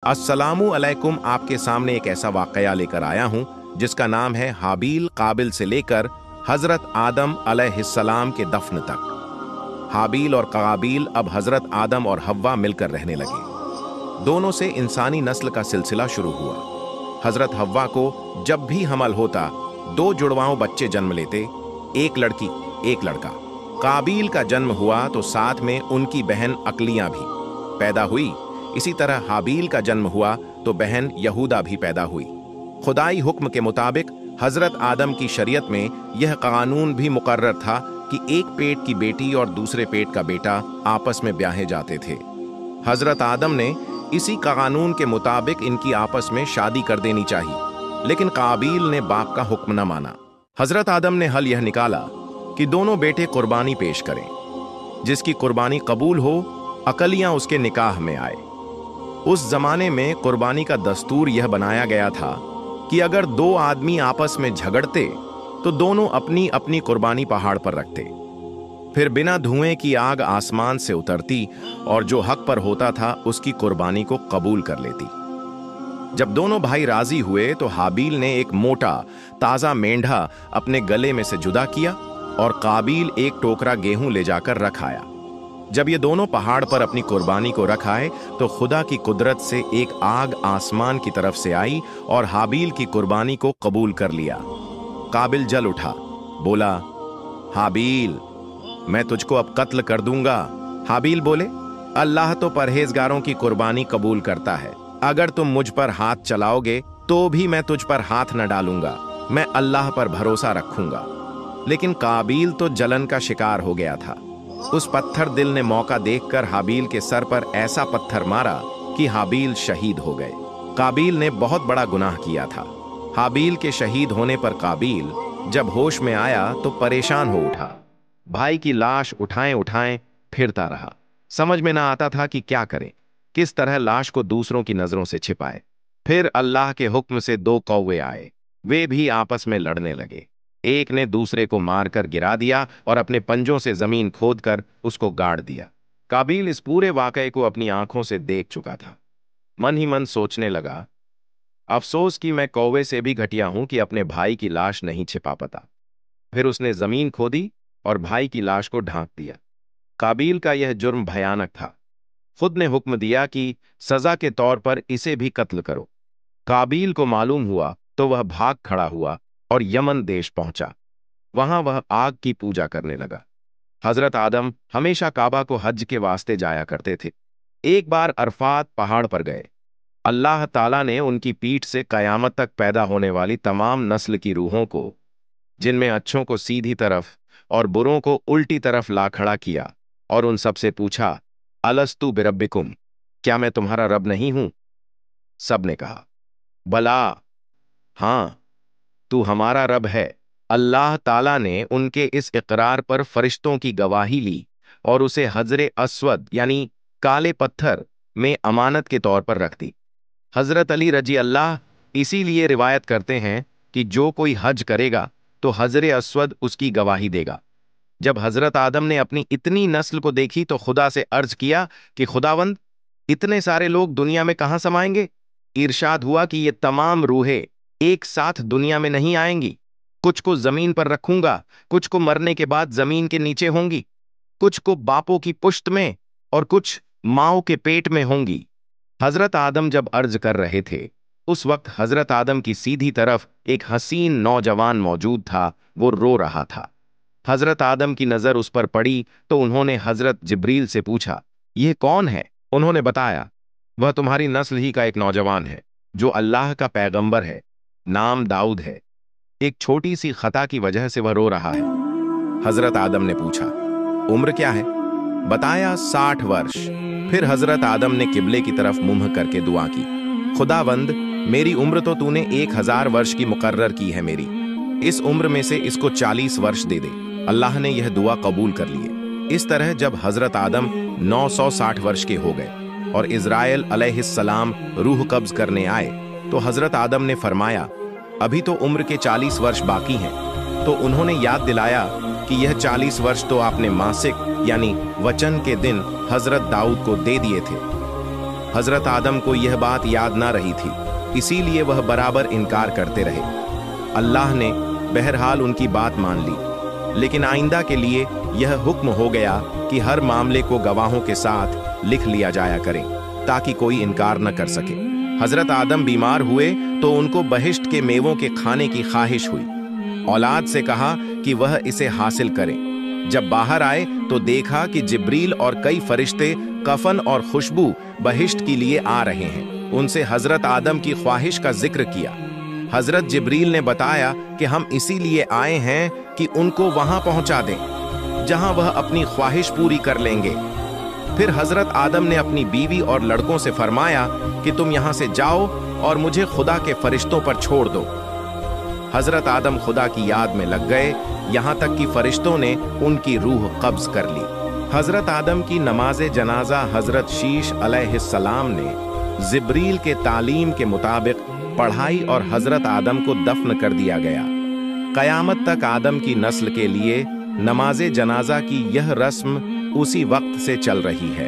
अस्सलामु अलैकुम। आपके सामने एक ऐसा वाकया लेकर आया हूं जिसका नाम है हाबील काबिल से लेकर हजरत आदम अलैहिस्सलाम के दफन तक। हाबील और काबिल अब हजरत आदम और हव्वा मिलकर रहने लगे। दोनों से इंसानी नस्ल का सिलसिला शुरू हुआ। हजरत हव्वा को जब भी हमल होता, दो जुड़वाओं बच्चे जन्म लेते, एक लड़की एक लड़का। काबिल का जन्म हुआ तो साथ में उनकी बहन अकलियां भी पैदा हुई। इसी तरह हाबील का जन्म हुआ तो बहन यहूदा भी पैदा हुई। खुदाई हुक्म के मुताबिक हजरत आदम की शरीयत में यह कानून भी मुकर्रर था कि एक पेट की बेटी और दूसरे पेट का बेटा आपस में ब्याहे जाते थे। हजरत आदम ने इसी कानून के मुताबिक इनकी आपस में शादी कर देनी चाहिए, लेकिन काबिल ने बाप का हुक्म न माना। हजरत आदम ने हल यह निकाला कि दोनों बेटे कुर्बानी पेश करें। जिसकी कुर्बानी कबूल हो, अकलियां उसके निकाह में आए। उस जमाने में कुर्बानी का दस्तूर यह बनाया गया था कि अगर दो आदमी आपस में झगड़ते तो दोनों अपनी अपनी कुर्बानी पहाड़ पर रखते, फिर बिना धुएं की आग आसमान से उतरती और जो हक पर होता था उसकी कुर्बानी को कबूल कर लेती। जब दोनों भाई राजी हुए तो हाबील ने एक मोटा ताजा मेंढा अपने गले में से जुदा किया और काबिल एक टोकरा गेहूं ले जाकर रख आया। जब ये दोनों पहाड़ पर अपनी कुर्बानी को रख आए तो खुदा की कुदरत से एक आग आसमान की तरफ से आई और हाबील की कुर्बानी को कबूल कर लिया। काबिल जल उठा, बोला, हाबील, मैं तुझको अब कत्ल कर दूंगा। हाबील बोले, अल्लाह तो परहेजगारों की कुर्बानी कबूल करता है। अगर तुम मुझ पर हाथ चलाओगे तो भी मैं तुझ पर हाथ न डालूंगा। मैं अल्लाह पर भरोसा रखूंगा। लेकिन काबिल तो जलन का शिकार हो गया था। उस पत्थर दिल ने मौका देखकर हाबील के सर पर ऐसा पत्थर मारा कि हाबील शहीद हो गए। काबिल ने बहुत बड़ा गुनाह किया था। हाबील के शहीद होने पर काबिल जब होश में आया तो परेशान हो उठा। भाई की लाश उठाएं उठाएं फिरता रहा। समझ में ना आता था कि क्या करे, किस तरह लाश को दूसरों की नजरों से छिपाए। फिर अल्लाह के हुक्म से दो कौवे आए। वे भी आपस में लड़ने लगे। एक ने दूसरे को मारकर गिरा दिया और अपने पंजों से जमीन खोदकर उसको गाड़ दिया। काबिल इस पूरे वाकये को अपनी आंखों से देख चुका था। मन ही मन सोचने लगा, अफसोस कि मैं कौवे से भी घटिया हूं कि अपने भाई की लाश नहीं छिपा पाता। फिर उसने जमीन खोदी और भाई की लाश को ढांक दिया। काबिल का यह जुर्म भयानक था। खुद ने हुक्म दिया कि सजा के तौर पर इसे भी कत्ल करो। काबिल को मालूम हुआ तो वह भाग खड़ा हुआ और यमन देश पहुंचा। वहां वह आग की पूजा करने लगा। हजरत आदम हमेशा काबा को हज के वास्ते जाया करते थे। एक बार अरफात पहाड़ पर गए। अल्लाह ताला ने उनकी पीठ से कयामत तक पैदा होने वाली तमाम नस्ल की रूहों को, जिनमें अच्छों को सीधी तरफ और बुरों को उल्टी तरफ ला खड़ा किया और उन सबसे पूछा, अलस्तु बिरब्बिकुम, क्या मैं तुम्हारा रब नहीं हूं? सब ने कहा, बला, हां, तू हमारा रब है। अल्लाह ताला ने उनके इस इकरार पर फरिश्तों की गवाही ली और उसे हजरे अस्वद यानी काले पत्थर में अमानत के तौर पर रख दी। हजरत अली रजी अल्लाह इसीलिए रिवायत करते हैं कि जो कोई हज करेगा तो हजरे अस्वद उसकी गवाही देगा। जब हजरत आदम ने अपनी इतनी नस्ल को देखी तो खुदा से अर्ज किया कि खुदावंद, इतने सारे लोग दुनिया में कहां समाएंगे? इरशाद हुआ कि ये तमाम रूहें एक साथ दुनिया में नहीं आएंगी। कुछ को जमीन पर रखूंगा, कुछ को मरने के बाद जमीन के नीचे होंगी, कुछ को बापों की पुश्त में और कुछ माओ के पेट में होंगी। हजरत आदम जब अर्ज कर रहे थे उस वक्त हजरत आदम की सीधी तरफ एक हसीन नौजवान मौजूद था। वो रो रहा था। हजरत आदम की नजर उस पर पड़ी तो उन्होंने हजरत जिब्रील से पूछा, यह कौन है? उन्होंने बताया, वह तुम्हारी नस्ल ही का एक नौजवान है जो अल्लाह का पैगंबर है, नाम दाऊद है। एक छोटी सी खता की वजह से वह रो रहा है। हजरत आदम ने पूछा, उम्र क्या है? बताया, 60 वर्ष। फिर हजरत आदम ने किबले की तरफ मुंह करके दुआ की, खुदावंद, मेरी उम्र तो तूने 1000 वर्ष की मुकर्रर की है। मेरी इस उम्र में से इसको 40 वर्ष दे दे। अल्लाह ने यह दुआ कबूल कर लिए। इस तरह जब हजरत आदम 960 वर्ष के हो गए और इज़राइल अलैहिस्सलाम रूह कब्ज करने आए तो हजरत आदम ने फरमाया, अभी तो उम्र के 40 वर्ष बाकी हैं। तो उन्होंने याद दिलाया कि यह 40 वर्ष तो आपने मासिक यानी वचन के दिन हजरत दाऊद को दे दिए थे। हजरत आदम को यह बात याद ना रही थी, इसीलिए वह बराबर इनकार करते रहे। अल्लाह ने बहरहाल उनकी बात मान ली, लेकिन आइंदा के लिए यह हुक्म हो गया कि हर मामले को गवाहों के साथ लिख लिया जाया करे, ताकि कोई इनकार न कर सके। हजरत आदम बीमार हुए तो उनको बहिश्त के मेवों के खाने की ख्वाहिश हुई। औलाद से कहा कि वह इसे हासिल करें। जब बाहर आए तो देखा कि जिब्रील और कई फरिश्ते कफन और खुशबू बहिश्त के लिए आ रहे हैं। उनसे हजरत आदम की ख्वाहिश का जिक्र किया। हजरत जिब्रील ने बताया कि हम इसीलिए आए हैं कि उनको वहां पहुंचा दें जहां वह अपनी ख्वाहिश पूरी कर लेंगे। फिर हजरत आदम ने अपनी बीवी और लड़कों से फरमाया कि तुम यहां से जाओ और मुझे खुदा के फरिश्तों पर छोड़ दो। हजरत आदम खुदा की याद में लग गए, यहां तक कि फरिश्तों ने उनकी रूह कब्ज कर ली। हजरत आदम की नमाज जनाजा हजरत शीश अलैहिस्सलाम ने जिब्रील के तालीम के मुताबिक पढ़ाई और हजरत आदम को दफन कर दिया गया। कयामत तक आदम की नस्ल के लिए नमाज जनाजा की यह रस्म उसी वक्त से चल रही है।